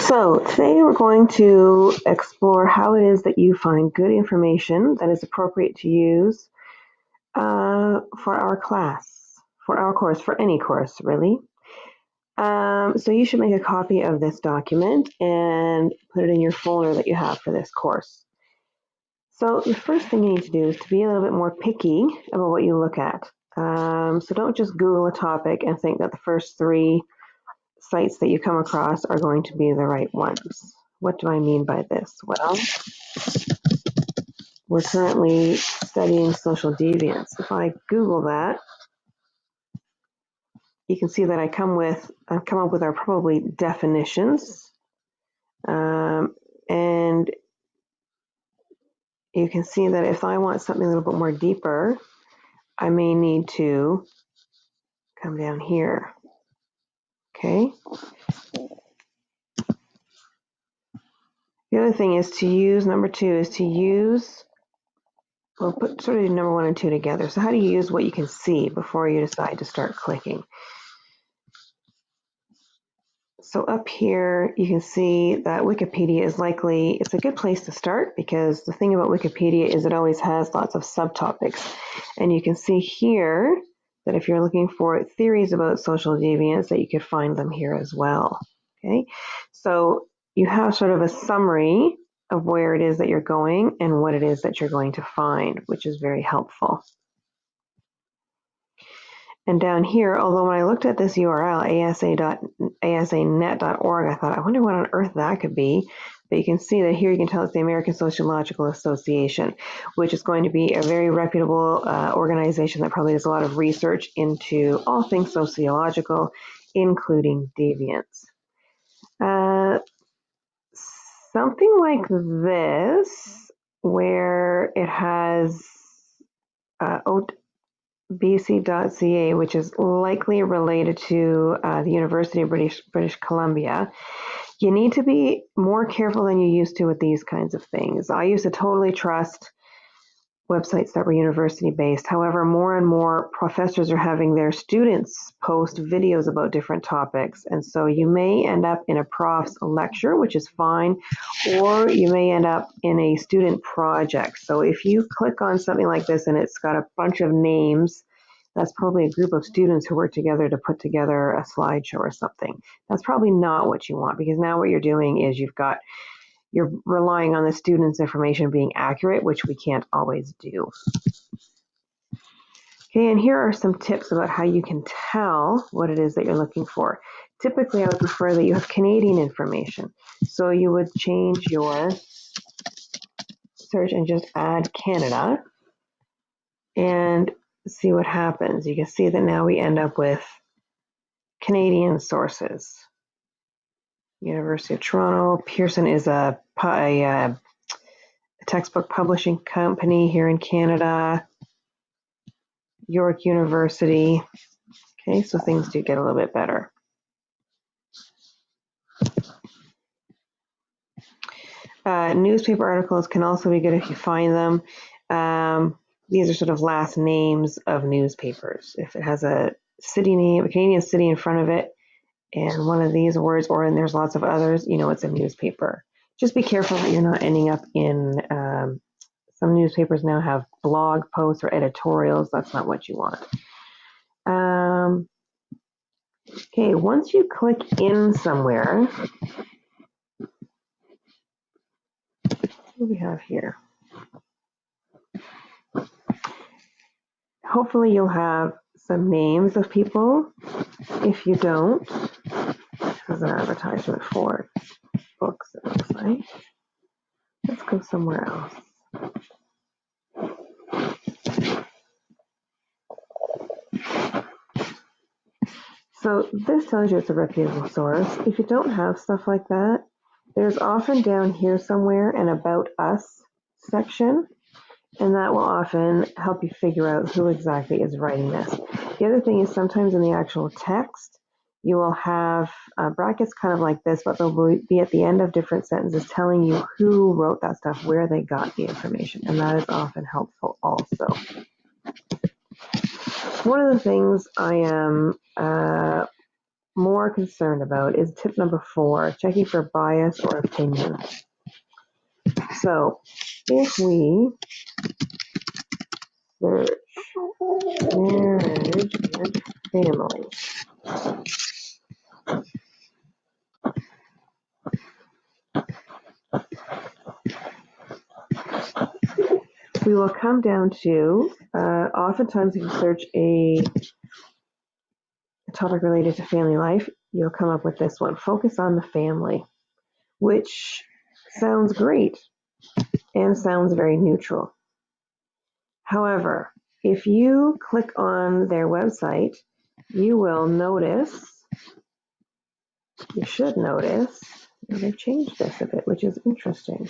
So, today we're going to explore how it is that you find good information that is appropriate to use for our class, for our course, for any course, really. So, you should make a copy of this document and put it in your folder that you have for this course. So, the first thing you need to do is to be a little bit more picky about what you look at. So, don't just Google a topic and think that the first three sites that you come across are going to be the right ones. What do I mean by this? Well, we're currently studying social deviance. If I Google that, you can see that I've come up with our probably definitions, and you can see that if I want something a little bit more deeper, I may need to come down here. Okay. The other thing is to use, number two is to use, we'll put sort of number one and two together. So how do you use what you can see before you decide to start clicking? So up here, you can see that Wikipedia is likely, it's a good place to start because the thing about Wikipedia is it always has lots of subtopics. And you can see here that if you're looking for theories about social deviance, that you could find them here as well. Okay, so you have sort of a summary of where it is that you're going and what it is that you're going to find, which is very helpful. And down here, although when I looked at this URL, asanet.org, I thought, I wonder what on earth that could be. But you can see that here you can tell it's the American Sociological Association, which is going to be a very reputable organization that probably does a lot of research into all things sociological, including deviance. Something like this, where it has bc.ca, which is likely related to the University of British Columbia. You need to be more careful than you used to with these kinds of things. I used to totally trust websites that were university-based. However, more and more professors are having their students post videos about different topics. And so you may end up in a prof's lecture, which is fine, or you may end up in a student project. So if you click on something like this and it's got a bunch of names, that's probably a group of students who work together to put together a slideshow or something. That's probably not what you want, because now what you're doing is you're relying on the student's information being accurate, which we can't always do. Okay, and here are some tips about how you can tell what it is that you're looking for. Typically, I would prefer that you have Canadian information. So you would change your search and just add Canada and see what happens. You can see that now we end up with Canadian sources. University of Toronto. Pearson is a textbook publishing company here in Canada. York University. Okay, so things do get a little bit better. Newspaper articles can also be good if you find them. These are sort of last names of newspapers. If it has a city name, a Canadian city in front of it, and one of these words, or and there's lots of others, you know it's a newspaper. Just be careful that you're not ending up in, some newspapers now have blog posts or editorials. That's not what you want. Okay, once you click in somewhere, what do we have here? Hopefully you'll have some names of people. If you don't, this is an advertisement for books, it looks like. Let's go somewhere else. So this tells you it's a reputable source. If you don't have stuff like that, there's often down here somewhere an About Us section, and that will often help you figure out who exactly is writing this. The other thing is sometimes in the actual text, you will have brackets kind of like this, but they'll be at the end of different sentences telling you who wrote that stuff, where they got the information, and that is often helpful also. One of the things I am more concerned about is tip number 4, checking for bias or opinion. So if we search marriage and family, we will come down to, oftentimes if you search a topic related to family life, you'll come up with this one, focus on the family, which sounds great and sounds very neutral. However, if you click on their website, you will notice, you should notice, they've changed this a bit, which is interesting.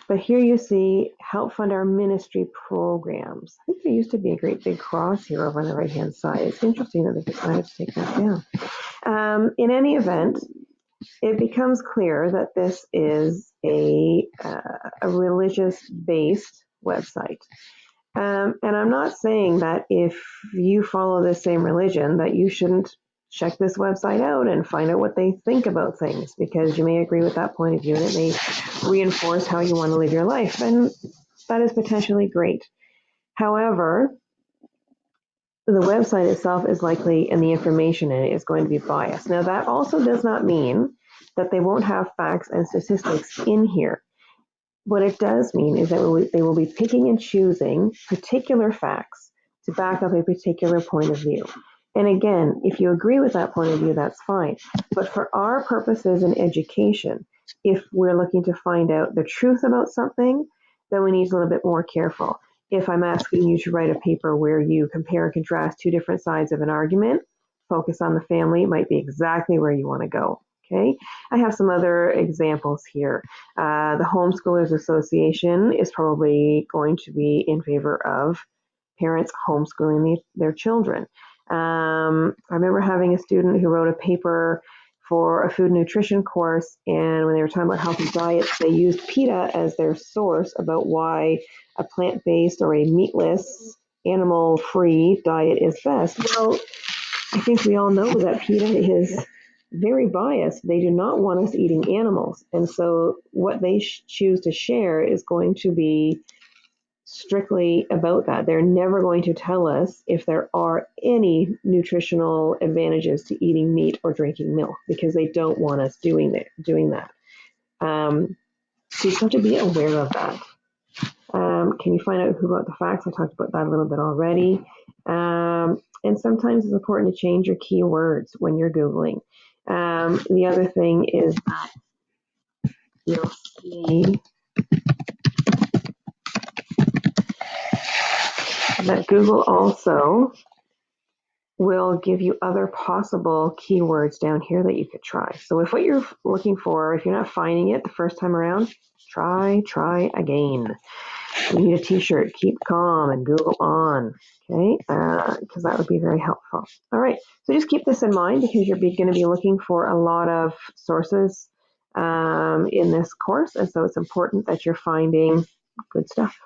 But here you see help fund our ministry programs. I think there used to be a great big cross here over on the right-hand side. It's interesting that they decided to take that down. In any event, it becomes clear that this is a religious-based website. And I'm not saying that if you follow the same religion that you shouldn't check this website out and find out what they think about things, because you may agree with that point of view and it may reinforce how you want to live your life, and that is potentially great. However, the website itself is likely, and the information in it is going to be biased. Now, that also does not mean that they won't have facts and statistics in here. What it does mean is that they will be picking and choosing particular facts to back up a particular point of view. And again, if you agree with that point of view, that's fine. But for our purposes in education, if we're looking to find out the truth about something, then we need to be a little bit more careful. If I'm asking you to write a paper where you compare and contrast two different sides of an argument, focus on the family might be exactly where you want to go. Okay, I have some other examples here. The Homeschoolers Association is probably going to be in favor of parents homeschooling their children. I remember having a student who wrote a paper for a food nutrition course, and when they were talking about healthy diets, they used PETA as their source about why a plant-based or a meatless, animal-free diet is best. Well, I think we all know that PETA is very biased. They do not want us eating animals. And so what they choose to share is going to be strictly about that. They're never going to tell us if there are any nutritional advantages to eating meat or drinking milk, because they don't want us doing that. So you have to be aware of that. Can you find out who wrote the facts? I talked about that a little bit already. And sometimes it's important to change your keywords when you're Googling. The other thing is that you'll see that Google also will give you other possible keywords down here that you could try. So if what you're looking for, if you're not finding it the first time around, try again. You need a t-shirt, keep calm and Google on, okay? Because that would be very helpful. All right, so just keep this in mind because you're going to be looking for a lot of sources in this course, and so it's important that you're finding good stuff.